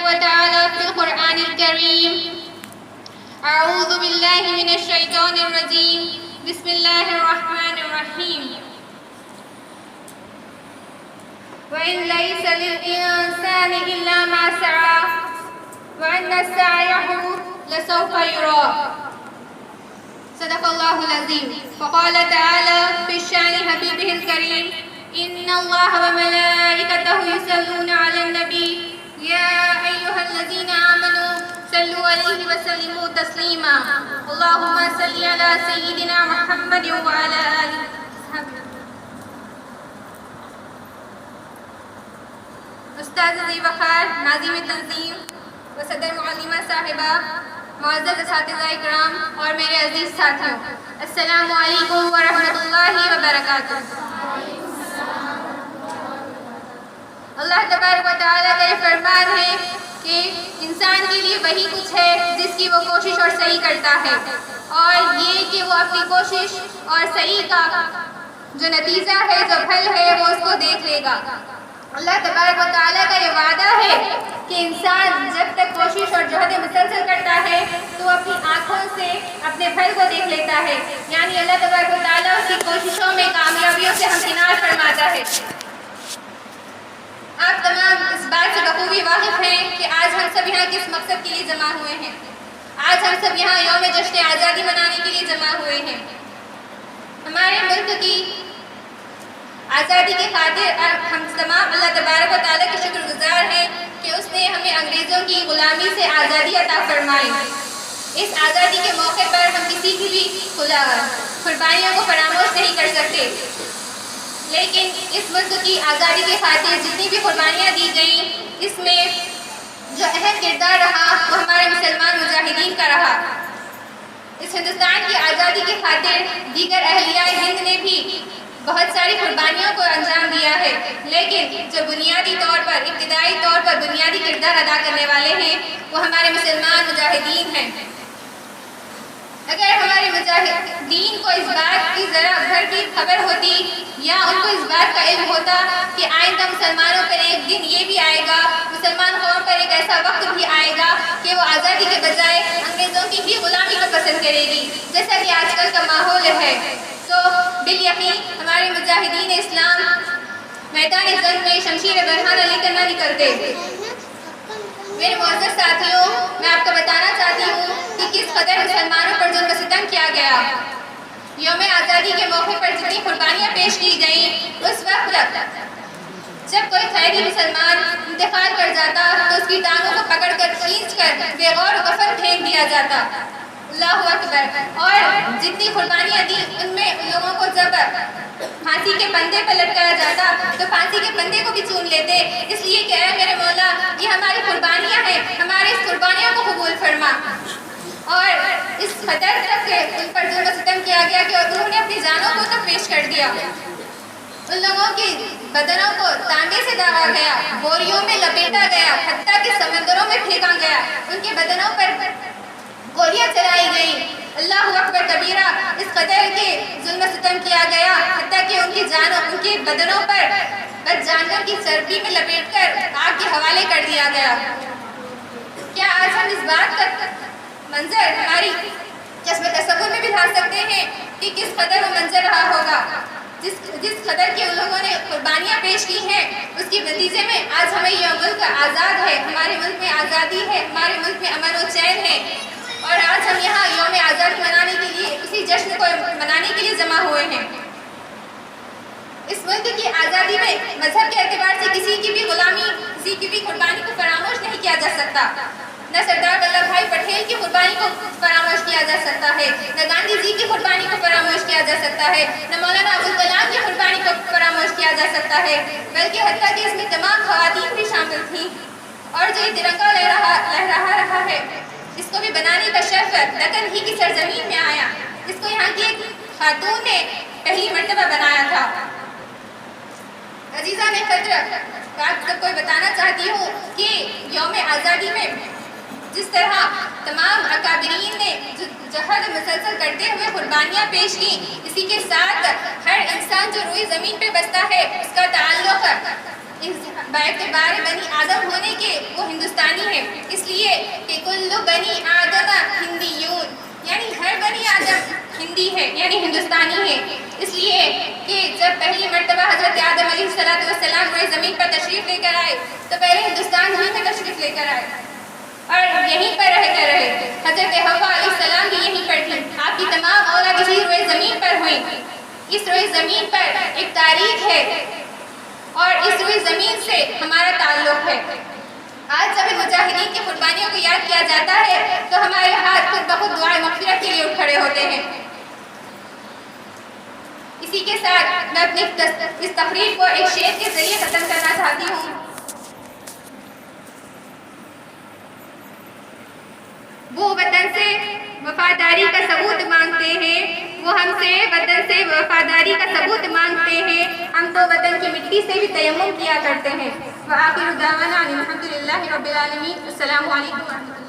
وتعالى في القرآن الكريم: أعوذ بالله من الشيطان الرجيم، بسم الله الرحمن الرحيم. وإن ليس للإنسان إلا ما سعى وأن سعيه لسوف يرى. صدق الله العظيم. وقال تعالى في شأن حبيبه الكريم: إن الله وملائكته يصلون على النبي يا أيها الذين آمنوا صلوا عليه وسلموا تسليما. اللهم صل على سيدنا محمد وعلى آله وصحبه. استاذ ذی وقار، ناظم تنظیم و صدر معلمہ صاحبہ، معزز اساتذہ اکرام اور میرے عزیز ساتھیوں، السلام علیکم ورحمۃ اللہ وبرکاتہ. اللہ تبارک و تعالیٰ کا یہ فرمان ہے کہ انسان کے لیے وہی کچھ ہے جس کی وہ کوشش اور صحیح کرتا ہے، اور یہ کہ وہ اپنی کوشش اور صحیح کا جو نتیجہ ہے، جو پھل ہے، وہ اس کو دیکھ لے گا. اللہ تبارک و تعالیٰ کا یہ وعدہ ہے کہ انسان جب تک کوشش اور جہد مسلسل کرتا ہے تو وہ اپنی آنکھوں سے اپنے پھل کو دیکھ لیتا ہے، یعنی اللہ تبارک و تعالیٰ اس کی کوششوں میں کامیابیوں سے ہمکنار فرماتا ہے. آپ تمام اس بات سے بخوبی واقف ہیں کہ آج ہم سب یہاں کس مقصد کے لیے جمع ہوئے ہیں. آج ہم سب یہاں یوم جشن آزادی منانے کے لیے جمع ہوئے ہیں. ہمارے ملک کی آزادی کے خاطر ہم تمام اللہ تبارک و تعالیٰ کے شکر گزار ہیں کہ اس نے ہمیں انگریزوں کی غلامی سے آزادی عطا فرمائی. اس آزادی کے موقع پر ہم کسی کی بھی قربانیوں کو فراموش نہیں کر سکتے، لیکن اس ملک کی آزادی کے خاطر جتنی بھی قربانیاں دی گئیں، اس میں جو اہم کردار رہا وہ ہمارے مسلمان مجاہدین کا رہا. اس ہندوستان کی آزادی کے خاطر دیگر اہلیہ ہند نے بھی بہت ساری قربانیوں کو انجام دیا ہے، لیکن جو بنیادی طور پر، ابتدائی طور پر بنیادی کردار ادا کرنے والے ہیں وہ ہمارے مسلمان مجاہدین ہیں. اگر ہمارے مجاہدین کو اس بات کی ذرا بھر بھی خبر ہوتی یا ان کو اس بات کا علم ہوتا کہ آئندہ مسلمانوں پر ایک دن یہ بھی آئے گا، مسلمان قوم پر ایک ایسا وقت بھی آئے گا کہ وہ آزادی کے بجائے انگریزوں کی بھی غلامی کو پسند کرے گی، جیسا کہ آج کل کا ماحول ہے، تو بالیقین ہمارے مجاہدین اسلام میدان جنگ میں شمشیر برہانہ لے کر نہ نکلتے. میرے معزز ساتھیوں، میں آپ کو بتانا چاہتی ہوں کہ کس قدر مسلمانوں پر ظلم و ستم کیا گیا. یوم آزادی کے موقع پر جتنی قربانیاں پیش کی گئیں، اس وقت جب کوئی خیری مسلمان انتقال کر جاتا تو اس کی ٹانگوں کو پکڑ کر کھینچ کر بے غور و غفل پھینک دیا جاتا. اللہ اکبر. اور جتنی قربانیاں دی ان میں ان لوگوں کو جب پھانسی کے پندے پر لٹکایا جاتا تو پھانسی کے پندے کو بھی چون لیتے، اس لیے کہ اے میرے مولا، یہ ہماری قربانیاں ہیں، ہمارے اس قربانیوں کو قبول فرما. اور اس قدر تک ان پر ظلم و ستم کیا گیا کہ انہوں نے اپنی جانوں کو تک پیش کر دیا. ان لوگوں کی بدنوں کو تانبے سے داغا گیا، بوریوں میں لپیٹا گیا، حتیٰ کہ سمندروں میں پھینکا گیا، ان کے بدنوں پر گولیاں چلائی گئیں. اللہ اکبر کبیرہ. اس قدر کے ظلم و ستم کیا گیا حتیٰ کہ ان کی جانوں، ان کے بدنوں پر بس جانور کی چربی میں لپیٹ کر آگ کے حوالے کر دیا گیا. کیا آج ہم اس بات کا منظر ہماری چشم تصور میں بھی لا سکتے ہیں کہ کس قدر وہ منظر رہا ہوگا؟ جس قدر کے ان لوگوں نے قربانیاں پیش کی ہیں، اس کے نتیجے میں آج ہمیں یہ ملک آزاد ہے، ہمارے ملک میں آزادی ہے، ہمارے ملک میں امن و چین ہے. اور آج ہم یہاں یوم آزادی منانے کے لیے، اسی جشن کو منانے کے لیے جمع ہوئے ہیں. اس ملک کی آزادی میں مذہب کے اعتبار سے کسی کی بھی غلامی، کسی کی بھی قربانی کو فراموش نہیں کیا جا سکتا. نہ سردار ولبھ بھائی پٹیل کی قربانی کو فراموش کیا جا سکتا ہے، نہ گاندھی جی کی قربانی کو فراموش کیا جا سکتا ہے، نہ مولانا ابوالکلام کی قربانی کو فراموش کیا جا سکتا ہے، بلکہ حتیٰ کہ اس میں تمام خواتین بھی شامل تھیں. اور جو یہ ترنگا لہرا رہا ہے، اس کو بھی بنانے کا شرف دکن ہی کی سرزمین میں آیا. اس کو یہاں کی ایک خاتون نے پہلی مرتبہ بنایا تھا. عزیزہ میں قدر، آپ سب کو بتانا چاہتی ہوں کہ یوم آزادی میں جس طرح تمام اکابرین نے جہد مسلسل کرتے ہوئے قربانیاں پیش کی، اسی کے ساتھ ہر انسان جو روئی زمین پہ بستا ہے اس کا تعلق اس باعتبار بنی آدم ہونے کے وہ ہندوستانی ہے، اس لیے کہ کل بنی آدم ہندیون، یعنی ہر بنی آدم ہندی ہے یعنی ہندوستانی ہے، اس لیے کہ جب پہلی مرتبہ حضرت آدم علیہ السلام روئے زمین پر تشریف لے کر آئے تو پہلے ہندوستان ہی میں تشریف لے کر آئے اور یہیں پر رہ کر رہے۔ حضرت حوا علیہ السلام بھی یہیں پر تھی، آپ کی تمام اولاد اسی روئے زمین پر ہوئیں۔ اس روئے زمین پر ایک تاریخ ہے اور اس روئے زمین سے ہمارا تعلق ہے۔ آج جب ان مجاہدین کی قربانیوں کو یاد کیا جاتا ہے تو ہمارے ہاتھ خود بخود دعائے مغفرت کے لیے اٹھ کھڑے ہوتے ہیں۔ اسی کے ساتھ میں اپنی اس تقریر کو ایک شعر کے ذریعے ختم کرنا چاہتی ہوں۔ وہ وطن سے وفاداری کا ثبوت مانگتے ہیں، وہ ہم سے وطن سے وفاداری کا ثبوت مانگتے ہیں، ہم تو وطن کی مٹی سے بھی تیمم کیا کرتے ہیں۔ وآخر دعوانا ان الحمد للہ رب العالمین۔ السلام علیکم ورحمۃ اللہ۔